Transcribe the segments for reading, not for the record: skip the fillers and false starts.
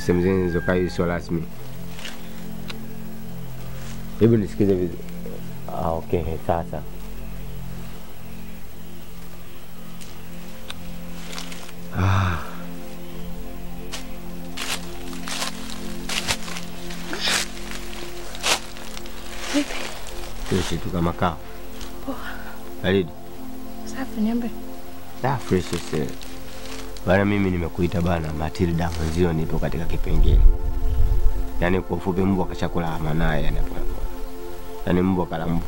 Alafu sehemu zingine zilizokaa sio rasmi. Hebu nisikize vizuri. Okay, sasa. Vipi? Fresh tu kama kaa. Poa. Baridi. Safi niambe. Fresh sasa. Bana mimi nimekuita bana Matilda mwenzio nipo katika kipengele. Yaani kwa ufupi mbwa kashakula manaye yani hapo. Yaani mbwa kala mbwa.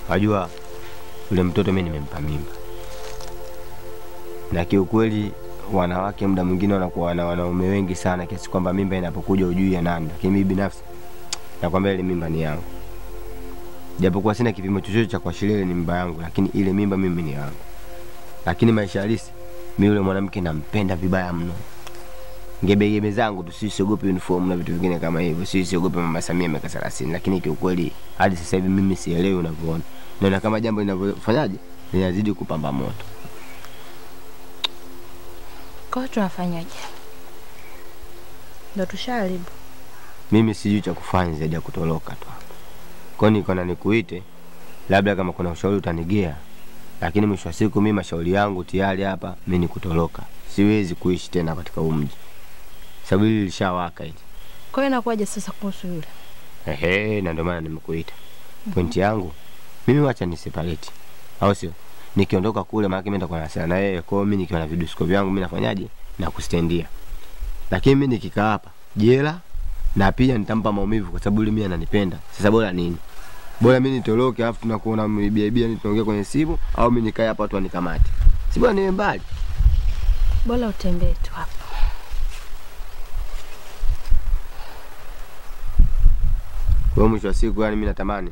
Wajua yule mtoto mimi nimempa mimba. Na kiukweli wanawake muda mwingine wanakuwa na wanaume wengi sana kiasi kwamba mimba inapokuja ujui ya nani. Lakini mimi binafsi nakwambia ile mimba ni yangu. Japokuwa sina kipimo chochote cha kuashiria ile ni mimba yangu, lakini ile mimba mimi ni yangu. Lakini maisha halisi mimi yule mwanamke nampenda vibaya mno. Ngebegebe zangu tusisiogope uniform na vitu vingine kama hivyo. Sisiogope mama Samia miaka 30, lakini kiukweli hadi sasa hivi mimi sielewi unavyoona. Naona kama jambo linavyofanyaje linazidi kupamba moto. Kwa tunafanyaje? Ndio tusharibu. Mimi sijui cha kufanya zaidi ya kutoroka tu hapa. Kwa nini niko nikuite? Labda kama kuna ushauri utanigea. Lakini mwisho wa siku mimi mashauri yangu tayari hapa mimi ni kutoroka. Siwezi kuishi tena katika mji. Sababu hili lishawaka hili. Kwa hiyo inakuwaje sasa kuhusu yule? Na ndio maana nimekuita. Pointi yangu mimi wacha ni separate. Au sio? Nikiondoka kule maana mimi nitakuwa nasema na yeye, kwa hiyo mimi nikiwa na vidusko vyangu mimi nafanyaje? Na kustendia. Lakini mimi nikikaa hapa jela na pia nitampa maumivu kwa sababu yule mimi ananipenda. Sasa bora nini? Bora mimi nitoroke afu tunakuona mibia ni tunaongea kwenye simu au mimi nikae hapa watu wanikamate. Si bora niwe mbali. Bora utembee tu hapa. Kwa mwisho wa siku yani mimi natamani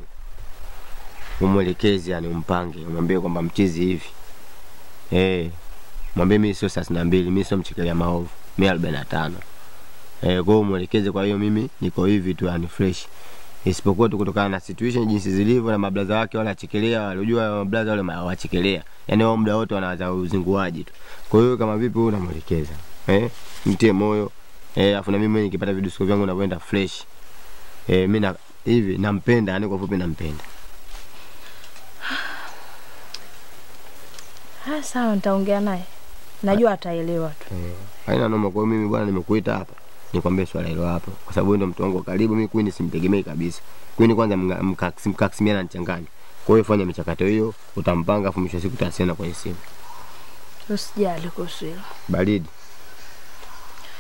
umwelekeze yani umpange, umwambie kwamba mchizi hivi. Mwambie mimi sio 32, mimi sio mchekelea maovu, mimi 45. Kwa hiyo umwelekeze kwa hiyo mimi niko hivi tu yani fresh. Isipokuwa tu kutokana na situation jinsi zilivyo na mablaza wake wala achekelea, walijua mablaza wale wachekelea. Yaani wao muda wote wanaanza uzinguaji tu. Kwa hiyo kama vipi wewe unamwelekeza? Mtie moyo. Afu na mimi nikipata vidusko vyangu nakwenda fresh. Mimi na hivi nampenda, yani kwa fupi nampenda. Sawa nitaongea naye. Najua ataelewa tu. Haina noma, kwa mimi bwana nimekuita hapa. Nikwambie swala hilo hapo kwa sababu ndio mtu wangu wa karibu. Mimi Queen simtegemei kabisa. Queen kwanza mkakisimiana nichanganya. Kwa hiyo fanya michakato hiyo, utampanga afu mwisho siku tutasiana kwenye simu. Usijali kuhusu hilo. Baridi.